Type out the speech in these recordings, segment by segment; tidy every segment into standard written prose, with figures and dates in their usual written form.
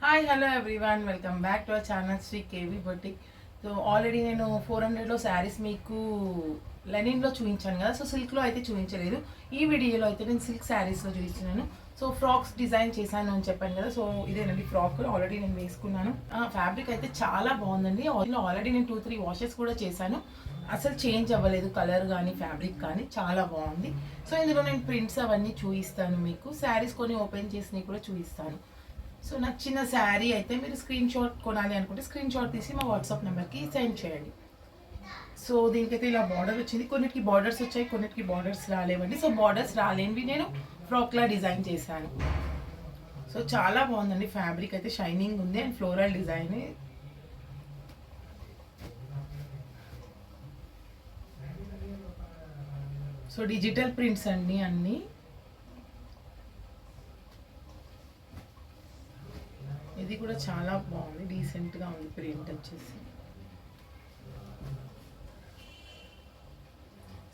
Hi hello everyone, welcome back to our channel Sri KV Boutique. So already నేను 400లో శారీస్ మీకు లెనిన్లో చూపించాను కదా. సో సిల్క్లో అయితే చూపించలేదు. ఈ వీడియోలో అయితే నేను సిల్క్ శారీస్లో చూపిస్తున్నాను. సో ఫ్రాక్స్ డిజైన్ చేశాను అని చెప్పాను కదా. సో ఇదేనండి ఫ్రాక్, ఆల్రెడీ నేను వేసుకున్నాను. ఫ్యాబ్రిక్ అయితే చాలా బాగుందండి. ఆల్రెడీ నేను 2-3 వాషెస్ కూడా చేశాను. అసలు చేంజ్ అవ్వలేదు, కలర్ కానీ ఫ్యాబ్రిక్ కానీ చాలా బాగుంది. సో ఇందులో నేను ప్రింట్స్ అవన్నీ చూపిస్తాను మీకు. శారీస్ కొన్ని ఓపెన్ చేసినవి కూడా చూపిస్తాను. సో నచ్చిన శారీ అయితే మీరు స్క్రీన్ షాట్ కొనాలి అనుకుంటే స్క్రీన్ షాట్ తీసి మా వాట్సాప్ నెంబర్కి సెండ్ చేయండి. సో దీనికైతే ఇలా బార్డర్ వచ్చింది. కొన్నిటికి బార్డర్స్ వచ్చాయి, కొన్నిటికి బార్డర్స్ రాలేవండి. సో బార్డర్స్ రాలేనివి నేను ఫ్రాక్లా డిజైన్ చేశాను. సో చాలా బాగుందండి. ఫ్యాబ్రిక్ అయితే షైనింగ్ ఉంది and floral design. So digital prints అండి అన్నీ. ఇది కూడా చాలా బాగుంది, డీసెంట్గా ఉంది ప్రింట్ వచ్చేసి.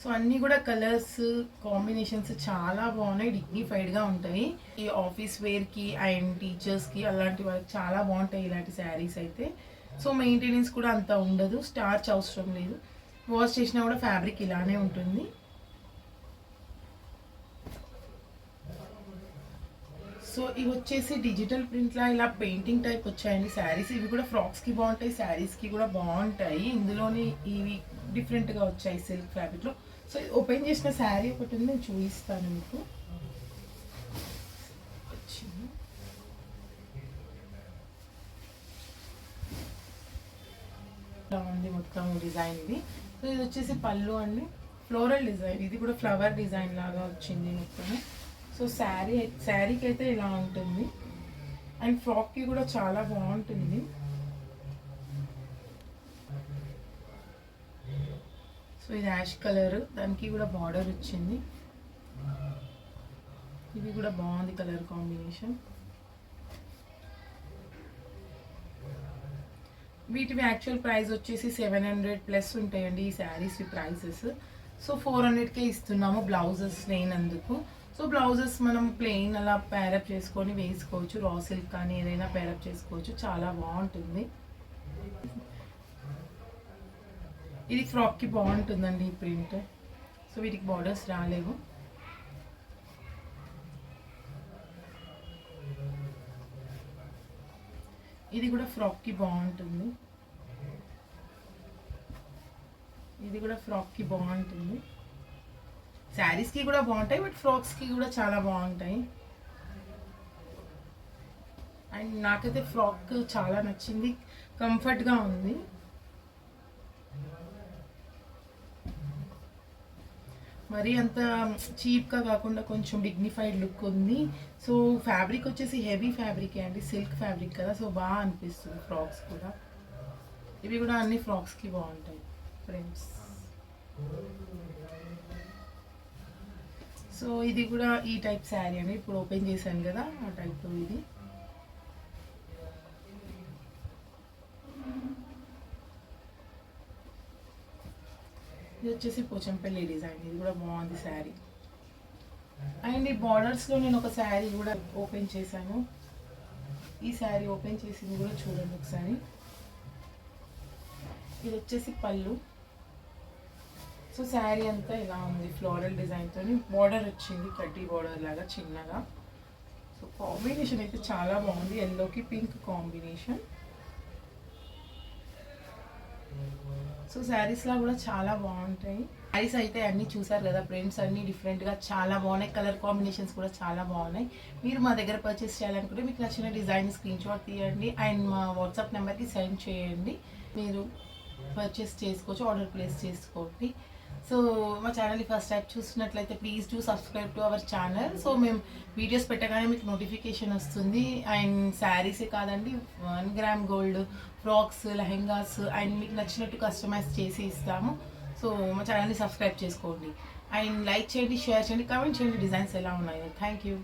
సో అన్నీ కూడా కలర్స్ కాంబినేషన్స్ చాలా బాగున్నాయి, డిగ్నిఫైడ్గా ఉంటాయి. ఈ ఆఫీస్ వేర్కి అండ్ టీచర్స్కి అలాంటి వాళ్ళకి చాలా బాగుంటాయి ఇలాంటి శారీస్ అయితే. సో మెయింటెనెన్స్ కూడా అంత ఉండదు, స్టార్చ్ అవసరం లేదు. వాష్ చేసినా కూడా ఫ్యాబ్రిక్ ఇలానే ఉంటుంది. సో ఇవి వచ్చేసి డిజిటల్ ప్రింట్లా ఇలా పెయింటింగ్ టైప్ వచ్చాయండి శారీస్. ఇవి కూడా ఫ్రాక్స్కి బాగుంటాయి, శారీస్కి కూడా బాగుంటాయి. ఇందులోని ఇవి డిఫరెంట్గా వచ్చాయి సిల్క్ ఫ్యాబ్రిక్లో. సో ఓపెన్ చేసిన శారీ ఒకటి ఉంది, నేను చూపిస్తాను మీకు. ఇలా ఉంది మొత్తం డిజైన్ ఇది. సో ఇది వచ్చేసి పళ్ళు అండి, ఫ్లోరల్ డిజైన్. ఇది కూడా ఫ్లవర్ డిజైన్ లాగా వచ్చింది మొత్తం. సో శారీకి అయితే ఇలా ఉంటుంది అండ్ ఫ్రాక్కి కూడా చాలా బాగుంటుంది. సో ఇది యాష్ కలర్, దానికి కూడా బార్డర్ వచ్చింది. ఇది కూడా బాగుంది కలర్ కాంబినేషన్. వీటివి యాక్చువల్ ప్రైస్ వచ్చేసి 700+ ఉంటాయండి ఈ శారీస్ ప్రైసెస్. సో 400కే ఇస్తున్నాము బ్లౌజెస్ లేనందుకు. సో బ్లౌజెస్ మనం ప్లెయిన్ అలా ప్యారప్ చేసుకొని వేసుకోవచ్చు, రా సిల్క్ కానీ ఏదైనా ప్యారప్ చేసుకోవచ్చు, చాలా బాగుంటుంది. ఇది ఫ్రాక్కి బాగుంటుందండి ఈ ప్రింట్. సో వీటికి బార్డర్స్ రాలేవు. ఇది కూడా ఫ్రాక్కి బాగుంటుంది. ఇది కూడా ఫ్రాక్కి బాగుంటుంది. శారీస్కి కూడా బాగుంటాయి, బట్ ఫ్రాక్స్కి కూడా చాలా బాగుంటాయి. అండ్ నాకైతే ఫ్రాక్ చాలా నచ్చింది, కంఫర్ట్గా ఉంది. మరీ అంత చీప్గా కాకుండా కొంచెం డిగ్నిఫైడ్ లుక్ ఉంది. సో ఫ్యాబ్రిక్ వచ్చేసి హెవీ ఫ్యాబ్రిక్ అండి, సిల్క్ ఫ్యాబ్రిక్ కదా. సో బాగా అనిపిస్తుంది ఫ్రాక్స్ కూడా. ఇవి కూడా అన్ని ఫ్రాక్స్కి బాగుంటాయి ఫ్రెండ్స్. సో ఇది కూడా ఈ టైప్ శారీ అండి, ఇప్పుడు ఓపెన్ చేశాను కదా ఆ టైప్లో ఇది. ఇది వచ్చేసి పోచంపల్లి డిజైన్. ఇది కూడా బాగుంది శారీ. అండ్ ఈ బార్డర్స్లో నేను ఒక శారీ కూడా ఓపెన్ చేశాను. ఈ శారీ ఓపెన్ చేసింది కూడా చూడండి ఒకసారి. ఇది వచ్చేసి పళ్ళు. సో శారీ అంతా ఇలా ఉంది, ఫ్లోరల్ డిజైన్తో బార్డర్ వచ్చింది, కడ్డీ బార్డర్ లాగా చిన్నగా. సో కాంబినేషన్ అయితే చాలా బాగుంది, ఎల్లోకి పింక్ కాంబినేషన్. సో శారీస్లా కూడా చాలా బాగుంటాయి. శారీస్ అయితే అన్నీ చూసారు కదా, ప్రింట్స్ అన్నీ డిఫరెంట్గా చాలా బాగున్నాయి, కలర్ కాంబినేషన్స్ కూడా చాలా బాగున్నాయి. మీరు మా దగ్గర పర్చేస్ చేయాలనుకుంటే మీకు నచ్చిన డిజైన్ స్క్రీన్ షాట్ తీయండి అండ్ మా వాట్సాప్ నెంబర్కి సెండ్ చేయండి. మీరు పర్చేస్ చేసుకోవచ్చు, ఆర్డర్ ప్లేస్ చేసుకోండి. సో మా ఛానల్ని ఫస్ట్ టైం చూస్తున్నట్లయితే please do subscribe to our channel. So మేము వీడియోస్ పెట్టగానే మీకు నోటిఫికేషన్ వస్తుంది. అండ్ శారీసే కాదండి, 1 gram gold, frocks, lehengas and మీకు నచ్చినట్టు కస్టమైజ్ చేసి ఇస్తాము. సో మా ఛానల్ని సబ్స్క్రైబ్ చేసుకోండి అండ్ లైక్ చేయండి, షేర్ చేయండి, కామెంట్ చేయండి డిజైన్స్ ఎలా ఉన్నాయో. Thank you.